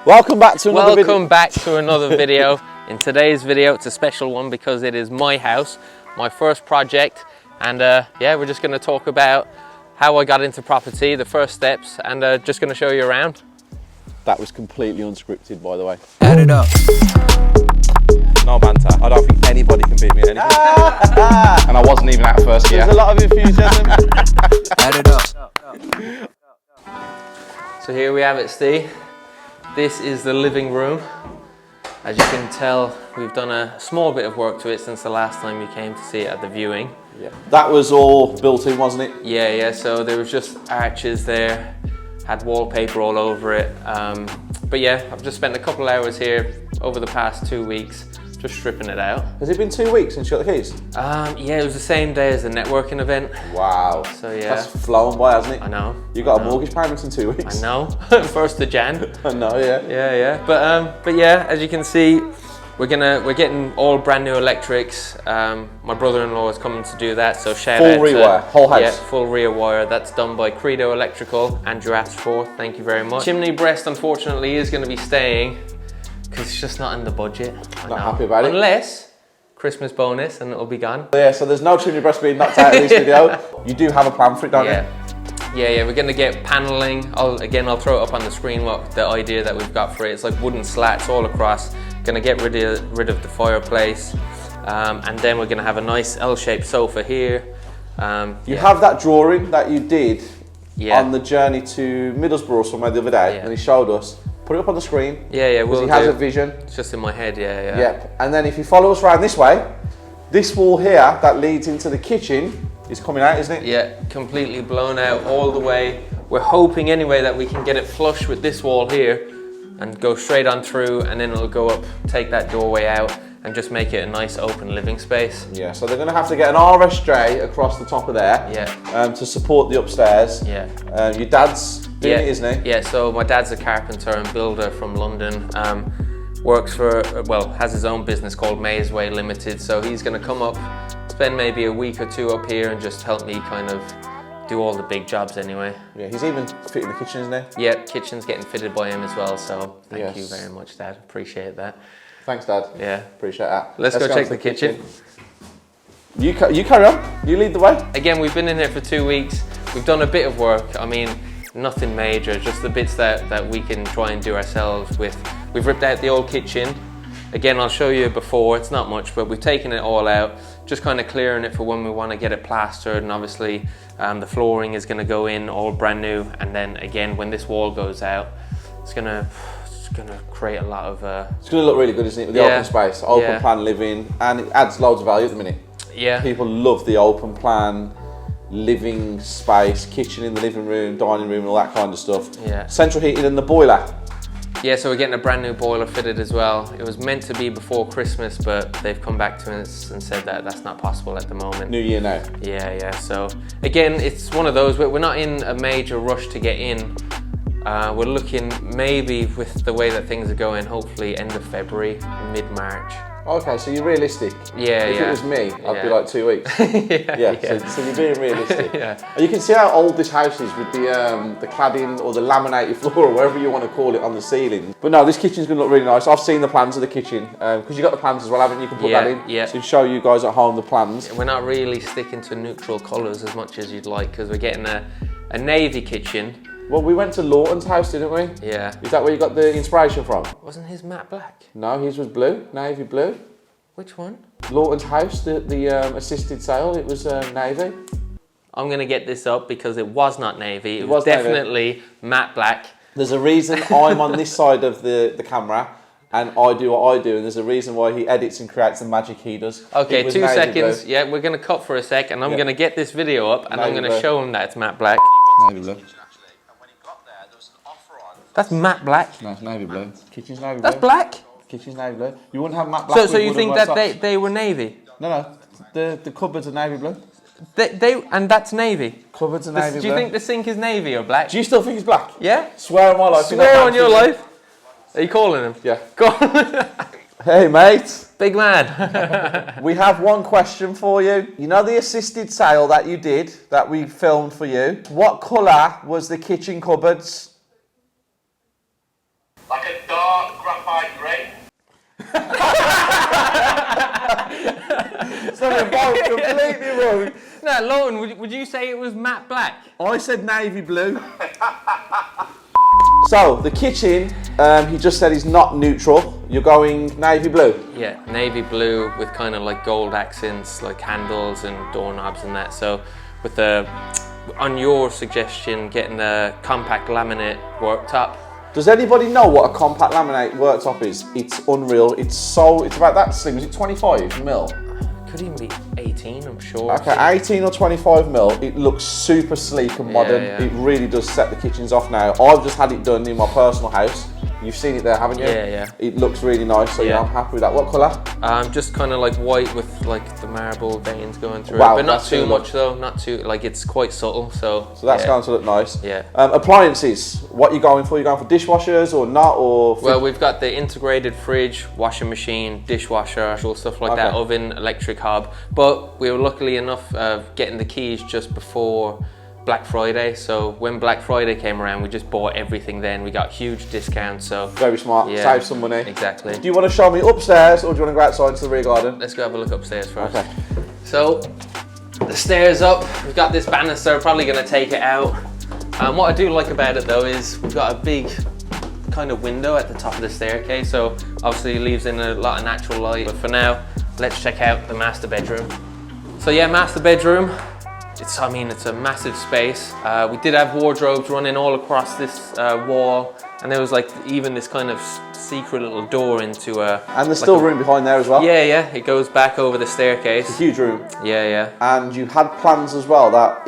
Welcome back to another video. Welcome back to another video. In today's video, it's a special one because it is my house, my first project, and yeah, we're just going to talk about how I got into property, the first steps, and just going to show you around. That was completely unscripted, by the way. Add it up. No banter. I don't think anybody can beat me at anything. And I wasn't even at first year. There's a lot of enthusiasm. Add it up. So here we have it, Steve. This is the living room. As you can tell, we've done a small bit of work to it since the last time you came to see it at the viewing. Yeah. That was all built in, wasn't it? Yeah, so there was just arches there, had wallpaper all over it. But yeah, I've just spent a couple hours here over the past 2 weeks, just stripping it out. Has it been 2 weeks since you got the keys? Yeah, it was the same day as the networking event. Wow. So yeah. That's flown by, hasn't it? I know. You got a mortgage payment in 2 weeks. I know. 1st of Jan. I know, yeah. Yeah. But yeah, as you can see, we're getting all brand new electrics. My brother-in-law is coming to do that, so shout out. Full rewire, whole house. Yeah, full rear wire. That's done by Credo Electrical, Andrew Ashforth. Thank you very much. Chimney breast, unfortunately, is going to be staying because it's just not in the budget. Not happy about it. Unless Christmas bonus, and it'll be gone. Yeah, so there's no chimney breast being knocked out of this video. You do have a plan for it, don't you? Yeah, we're gonna get paneling. I'll throw it up on the screen what the idea that we've got for it. It's like wooden slats all across. Gonna get rid of the fireplace, and then we're gonna have a nice L-shaped sofa here. You have that drawing that you did on the journey to Middlesbrough somewhere the other day, and he showed us. Put it up on the screen. Yeah, because he has a vision. It's just in my head, yeah. Yep. And then if you follow us around this way, this wall here that leads into the kitchen is coming out, isn't it? Yeah, completely blown out all the way. We're hoping anyway that we can get it flush with this wall here and go straight on through, and then it'll go up, take that doorway out, and just make it a nice open living space. Yeah, so they're going to have to get an RSJ across the top of there to support the upstairs. Yeah. Your dad's doing it, isn't he? Yeah, so my dad's a carpenter and builder from London. Works for, has his own business called Maysway Limited, so he's going to come up, spend maybe a week or two up here and just help me kind of do all the big jobs anyway. Yeah, he's even fitting the kitchen, isn't he? Yeah, kitchen's getting fitted by him as well, so thank you very much, Dad. Appreciate that. Thanks, Dad. Yeah. Appreciate that. Let's go check the kitchen. You carry on. You lead the way. Again, we've been in here for 2 weeks. We've done a bit of work. I mean, nothing major, just the bits that we can try and do ourselves with. We've ripped out the old kitchen. Again, I'll show you before, it's not much, but we've taken it all out, just kind of clearing it for when we want to get it plastered, and obviously the flooring is going to go in all brand new, and then again, when this wall goes out, it's going to create a lot of... It's going to look really good, isn't it, with the open space, open plan living, and it adds loads of value at the minute. Yeah. People love the open plan living space, kitchen in the living room, dining room, and all that kind of stuff. Yeah. Central heating and the boiler. Yeah, so we're getting a brand new boiler fitted as well. It was meant to be before Christmas, but they've come back to us and said that that's not possible at the moment. New year now. Yeah. So again, it's one of those, we're not in a major rush to get in. We're looking maybe with the way that things are going, hopefully end of February, mid-March. Okay, so you're realistic. Yeah, If it was me, I'd be like 2 weeks. So you're being realistic. And you can see how old this house is with the cladding or the laminated floor or whatever you want to call it on the ceiling. But no, this kitchen's going to look really nice. I've seen the plans of the kitchen because you got the plans as well, haven't you? You can put that in. Yeah. So show you guys at home the plans. We're not really sticking to neutral colours as much as you'd like because we're getting a navy kitchen. Well, we went to Lawton's house, didn't we? Yeah. Is that where you got the inspiration from? Wasn't his matte black? No, his was blue, navy blue. Which one? Lawton's house, the assisted sale, it was navy. I'm going to get this up because it was not navy. It was definitely matte black. There's a reason I'm on this side of the camera and I do what I do, and there's a reason why he edits and creates the magic he does. Okay, 2 seconds. Yeah, we're going to cut for a sec and I'm going to get this video up and I'm going to show him that it's matte black. Navy blue. That's matte black. No, it's navy blue. Kitchen's navy blue. That's black? Kitchen's navy blue. You wouldn't have matte black. So you think that they were navy? No. The cupboards are navy blue. And that's navy? Cupboards are navy blue. Do you think the sink is navy or black? Do you still think it's black? Yeah? Swear on my life. Swear on your life? Are you calling him? Yeah. Go on. Hey mate. Big man. We have one question for you. You know the assisted sale that you did, that we filmed for you? What colour was the kitchen cupboards? Like a dark graphite grey. So we're both completely wrong. No, Lawton, would you say it was matte black? I said navy blue. So the kitchen, he just said is not neutral. You're going navy blue. Yeah, navy blue with kind of like gold accents, like handles and doorknobs and that. So with the, on your suggestion, getting the compact laminate worktop. Does anybody know what a compact laminate worktop is? It's unreal. It's about that slim. Is it 25 mil? Could even be 18, I'm sure. Okay, 18 or 25 mil. It looks super sleek and modern. Yeah. It really does set the kitchens off now. I've just had it done in my personal house. You've seen it there, haven't you? Yeah. It looks really nice, so yeah, I'm happy with that. What colour? Just kind of like white with like the marble veins going through Wow, it, but not that's too gonna much though, not too, like it's quite subtle, so that's yeah. going to look nice. Yeah. Appliances, what are you going for? You going for dishwashers or not? Or well, we've got the integrated fridge, washing machine, dishwasher, all stuff like that, oven, electric hob, but we were luckily enough getting the keys just before Black Friday, so when Black Friday came around, we just bought everything then. We got huge discounts, so... Very smart, yeah, save some money. Exactly. Do you want to show me upstairs or do you want to go outside to the rear garden? Let's go have a look upstairs first. Okay. So, the stairs up, we've got this banister, probably going to take it out. What I do like about it though is we've got a big kind of window at the top of the staircase, so obviously it leaves in a lot of natural light. But for now, let's check out the master bedroom. So yeah, master bedroom. It's a massive space. We did have wardrobes running all across this wall, and there was like even this kind of secret little door into a... And there's still room behind there as well? Yeah, it goes back over the staircase. It's a huge room. Yeah. And you had plans as well that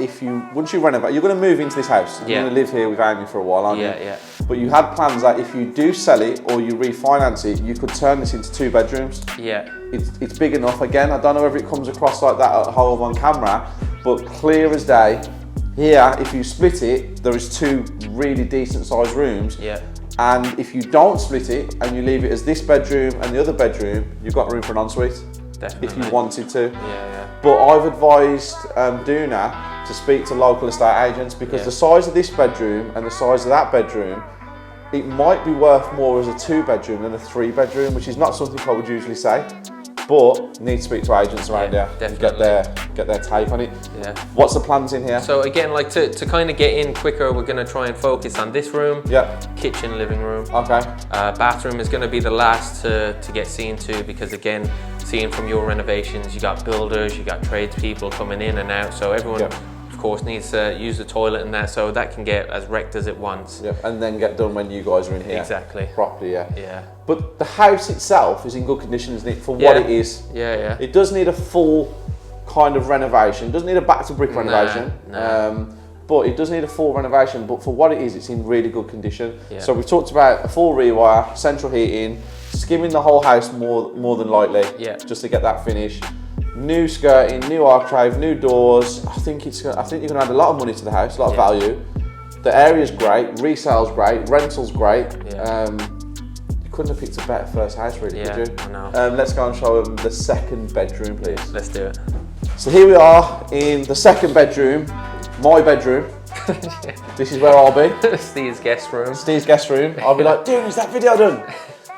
once you renovate, you're going to move into this house. You're going to live here with Amy for a while, aren't you? Yeah. But you had plans that if you do sell it or you refinance it, you could turn this into 2 bedrooms. Yeah. It's big enough. Again, I don't know if it comes across like that at home on camera, but clear as day. Here, if you split it, there is 2 really decent sized rooms. Yeah. And if you don't split it and you leave it as this bedroom and the other bedroom, you've got room for an ensuite. Definitely. If you wanted to. Yeah. But I've advised Dooner to speak to local estate agents because the size of this bedroom and the size of that bedroom, it might be worth more as a 2 bedroom than a 3 bedroom, which is not something I would usually say. But you need to speak to agents around here and get their take on it. Yeah. What's the plans in here? So again, like to kind of get in quicker, we're going to try and focus on this room. Yeah. Kitchen, living room. Okay. Bathroom is going to be the last to get seen to, because again, seeing from your renovations, you got builders, you got tradespeople coming in and out. So everyone, of course, needs to use the toilet and that, so that can get as wrecked as it wants. Yeah. And then get done when you guys are in here. Exactly. Properly, yeah. Yeah. But the house itself is in good condition, isn't it, for what it is? Yeah. It does need a full kind of renovation. It doesn't need a back to brick renovation. But it does need a full renovation, but for what it is, it's in really good condition. Yeah. So we've talked about a full rewire, central heating, skimming the whole house more than lightly, just to get that finished. New skirting, new archive, new doors. I think you're gonna add a lot of money to the house, a lot of value. The area's great, resale's great, rental's great. Couldn't have picked a better first house, really, could you? I know. Let's go and show them the second bedroom, please. Let's do it. So here we are in the second bedroom, my bedroom. This is where I'll be. Steve's guest room. Steve's guest room. I'll be like, dude, is that video done?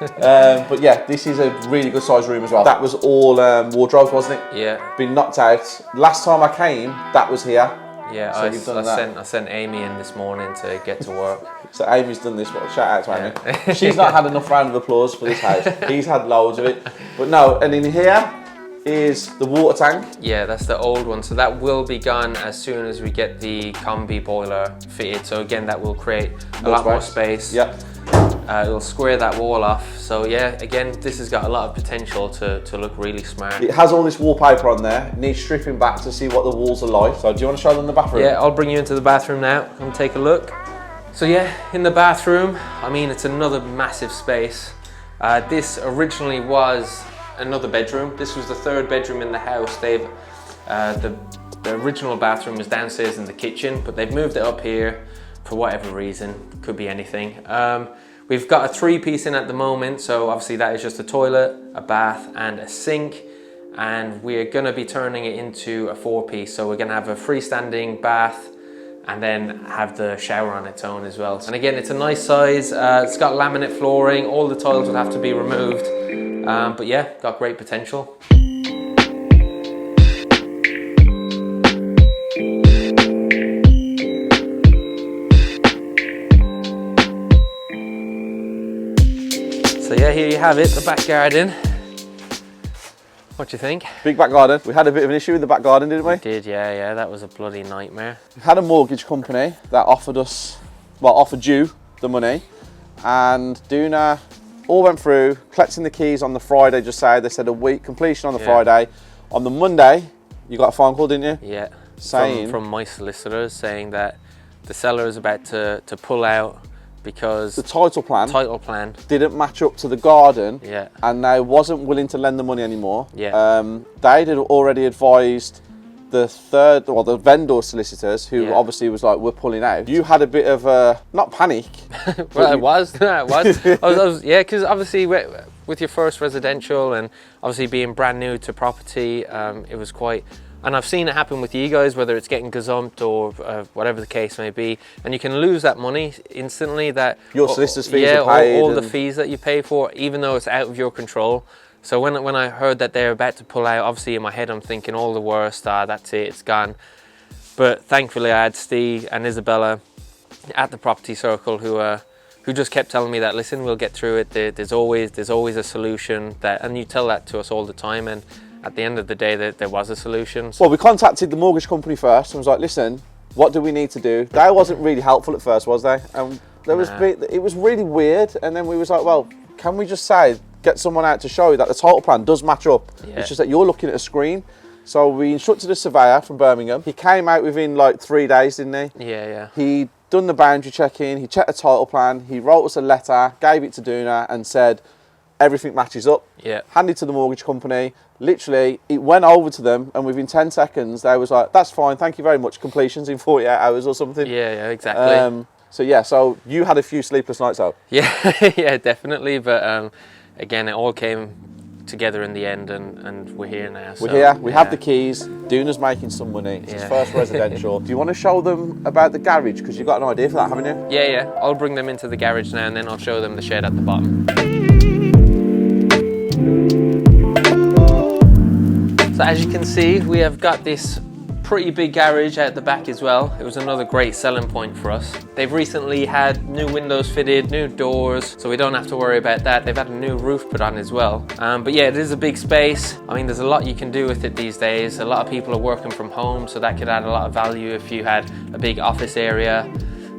But yeah, this is a really good sized room as well. That was all wardrobes, wasn't it? Yeah. Been knocked out. Last time I came, that was here. Yeah, So I sent Amy in this morning to get to work. So Amy's done this. Shout out to Amy. She's not had enough round of applause for this house. He's had loads of it. But no, and in here is the water tank. Yeah, that's the old one. So that will be gone as soon as we get the combi boiler fitted. So again, that will create a lot more space. Yep. It'll square that wall off. So yeah, again, this has got a lot of potential to look really smart. It has all this wallpaper on there. It needs stripping back to see what the walls are like. So do you want to show them the bathroom? Yeah, I'll bring you into the bathroom now. Come take a look. So yeah, in the bathroom, I mean, it's another massive space. This originally was another bedroom. This was the 3rd bedroom in the house. The original bathroom was downstairs in the kitchen, but they've moved it up here for whatever reason. Could be anything. We've got a 3-piece in at the moment, so obviously that is just a toilet, a bath, and a sink. And we're gonna be turning it into a 4-piece. So we're gonna have a freestanding bath, and then have the shower on its own as well. And again, it's a nice size. It's got laminate flooring. All the tiles would have to be removed. But yeah, got great potential. So yeah, here you have it, the back garden. What do you think? Big back garden. We had a bit of an issue with the back garden, didn't we? We did, yeah, that was a bloody nightmare. We had a mortgage company that offered you the money, and Dooner all went through, collecting the keys on the Friday, they said a week completion on the Friday. On the Monday, you got a phone call, didn't you? Yeah, saying from my solicitors saying that the seller is about to pull out because the title plan didn't match up to the garden, and they wasn't willing to lend the money anymore. They had already advised the vendor solicitors, who obviously was like, we're pulling out. You had a bit of not panic. Well, it was. I was yeah, because obviously with your first residential and obviously being brand new to property, it was quite. And I've seen it happen with you guys, whether it's getting gazumped or whatever the case may be, and you can lose that money instantly. That your solicitor's fees are paid, all the fees that you pay for, even though it's out of your control. So when I heard that they're about to pull out, obviously in my head I'm thinking all the worst. That's it, it's gone. But thankfully I had Steve and Isabella at the property circle who just kept telling me that, listen, we'll get through it. There's always a solution. And you tell that to us all the time. And at the end of the day, there was a solution. Well, we contacted the mortgage company first and was like, listen, what do we need to do? They wasn't really helpful at first, was they? And it was really weird. And then we was like, well, can we just get someone out to show you that the title plan does match up? It's just that you're looking at a screen. So we instructed a surveyor from Birmingham. He came out within like 3 days, didn't he? Yeah. He done the boundary checking, he checked the title plan, he wrote us a letter, gave it to Dooner and said, everything matches up. Handed to the mortgage company. Literally, it went over to them, and within 10 seconds, they was like, that's fine, thank you very much. Completions in 48 hours or something. Yeah, exactly. So you had a few sleepless nights out. Yeah, definitely. But again, it all came together in the end, and we're here now. We're here, we have the keys. Dooner's making some money. It's his first residential. Do you want to show them about the garage? Because you've got an idea for that, haven't you? Yeah. I'll bring them into the garage now, and then I'll show them the shed at the bottom. So as you can see, we have got this pretty big garage out the back as well. It was another great selling point for us. They've recently had new windows fitted, new doors, so we don't have to worry about that. They've had a new roof put on as well. But yeah, it is a big space. I mean, there's a lot you can do with it these days. A lot of people are working from home, so that could add a lot of value if you had a big office area.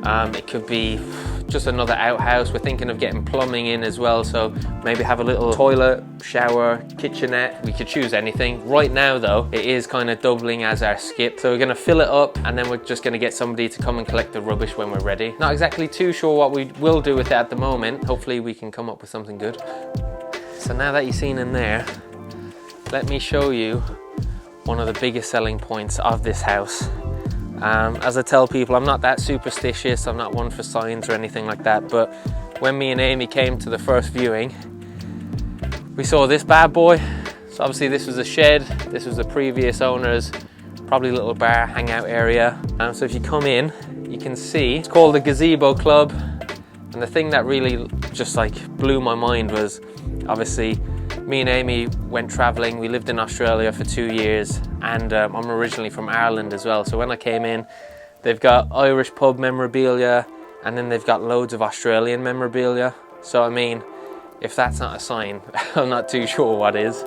It could be just another outhouse. We're thinking of getting plumbing in as well, so maybe have a little toilet, shower, kitchenette. We could choose anything. Right now though, it is kind of doubling as our skip, so we're going to fill it up and then we're just going to get somebody to come and collect the rubbish when we're ready. Not exactly too sure what we will do with it at the moment. Hopefully we can come up with something good. So now that you've seen in there, let me show you one of the biggest selling points of this house. As I tell people, I'm not that superstitious, I'm not one for signs or anything like that, but when me and Amy came to the first viewing, we saw this bad boy. So obviously this was a shed, this was the previous owner's, probably a little bar, hangout area. So if you come in, you can see, it's called the Gazebo Club. And the thing that really just like blew my mind was, obviously, me and Amy went traveling. We lived in Australia for 2 years, and I'm originally from Ireland as well. So when I came in, they've got Irish pub memorabilia, and then they've got loads of Australian memorabilia. So I mean, if that's not a sign, I'm not too sure what is.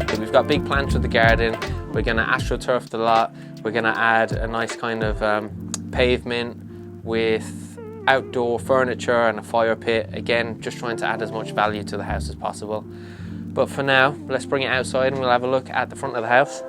So we've got big plans for the garden. We're gonna astroturf the lot. We're gonna add a nice kind of pavement with outdoor furniture and a fire pit. Again, just trying to add as much value to the house as possible. But for now, let's bring it outside and we'll have a look at the front of the house.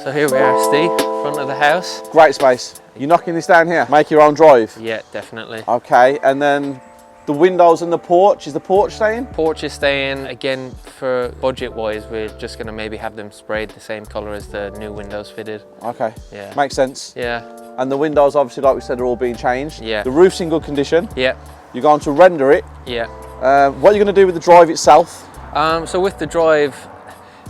So here we are, Steve, front of the house. Great space. You're knocking this down here? Make your own drive? Yeah, definitely. Okay, and then the windows and the porch, is the porch staying? Porch is staying. Again, for budget wise, we're just gonna maybe have them sprayed the same color as the new windows fitted. Okay, yeah, makes sense. Yeah. And the windows, obviously, like we said, are all being changed. Yeah. The roof's in good condition. Yeah. You're going to render it. Yeah. What are you going to do with the drive itself? So with the drive,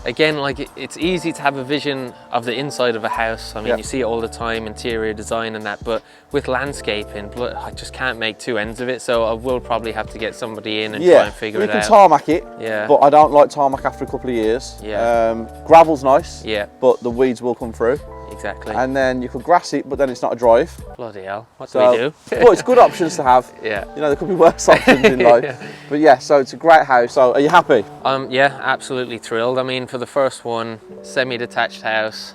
again, like it's easy to have a vision of the inside of a house. I mean, you see it all the time, interior design and that, but with landscaping, I just can't make two ends of it. So I will probably have to get somebody in and try and figure it out. You can tarmac it, yeah, but I don't like tarmac after a couple of years. Yeah. Gravel's nice, yeah, but the weeds will come through. Exactly. And then you could grass it, but then it's not a drive. Bloody hell, what do we do? Well, it's good options to have. Yeah. You know, there could be worse options in life. Yeah. But yeah, so it's a great house. So are you happy? Yeah, absolutely thrilled. I mean, for the first one, semi-detached house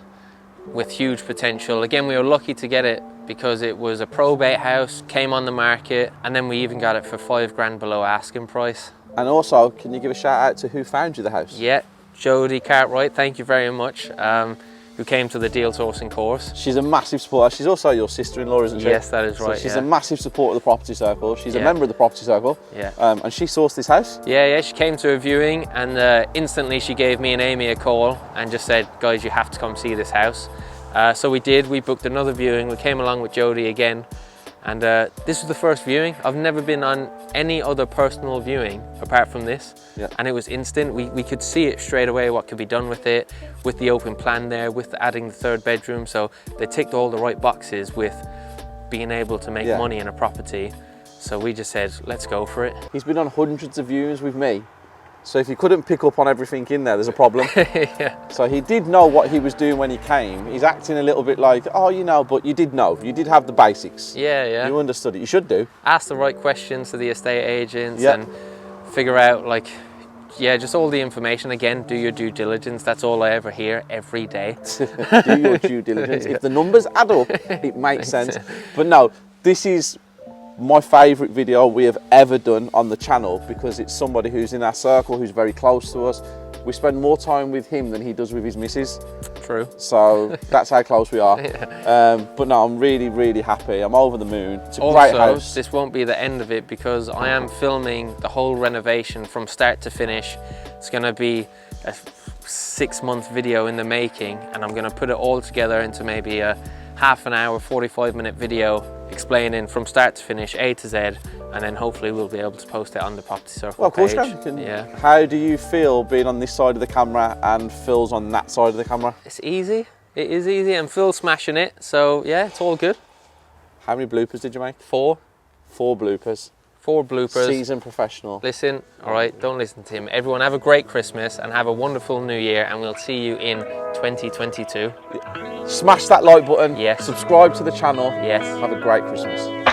with huge potential. Again, we were lucky to get it because it was a probate house, came on the market, and then we even got it for $5,000 below asking price. And also, can you give a shout out to who found you the house? Yeah, Jodie Cartwright, thank you very much. Who came to the deal sourcing course. She's a massive supporter. She's also your sister-in-law, isn't she? Yes, that is right. So she's a massive supporter of the property circle. She's a Yeah. member of the property circle. Yeah. And she sourced this house. Yeah, she came to a viewing and instantly she gave me and Amy a call and just said, guys, you have to come see this house. So we did, we booked another viewing. We came along with Jodie again. And this was the first viewing. I've never been on any other personal viewing apart from this. Yeah. And it was instant. We could see it straight away what could be done with it, with the open plan there, with adding the third bedroom. So they ticked all the right boxes with being able to make money in a property. So we just said, let's go for it. He's been on hundreds of viewings with me. So if he couldn't pick up on everything in there, there's a problem. Yeah. So he did know what he was doing when he came. He's acting a little bit like, oh, you know, but you did know. You did have the basics. Yeah. You understood it. You should do. Ask the right questions to the estate agents and figure out, like, just all the information. Again, do your due diligence. That's all I ever hear every day. Do your due diligence. If the numbers add up, it makes sense. But no, this is my favourite video we have ever done on the channel because it's somebody who's in our circle, who's very close to us. We spend more time with him than he does with his missus. True. So that's how close we are. But no, I'm really, really happy. I'm over the moon. It's a great house. This won't be the end of it because I am filming the whole renovation from start to finish. It's going to be a 6-month video in the making, and I'm going to put it all together into maybe a half an hour, 45-minute video explaining from start to finish, A to Z, and then hopefully we'll be able to post it on the Property Circle Well, of course page. you can. Yeah. How do you feel being on this side of the camera and Phil's on that side of the camera? It's easy. It is easy, and Phil's smashing it. So yeah, it's all good. How many bloopers did you make? 4. 4 bloopers. 4 bloopers. Seasoned professional. Listen, all right, don't listen to him. Everyone have a great Christmas and have a wonderful New Year, and we'll see you in 2022. Smash that like button. Yes. Subscribe to the channel. Yes. Have a great Christmas.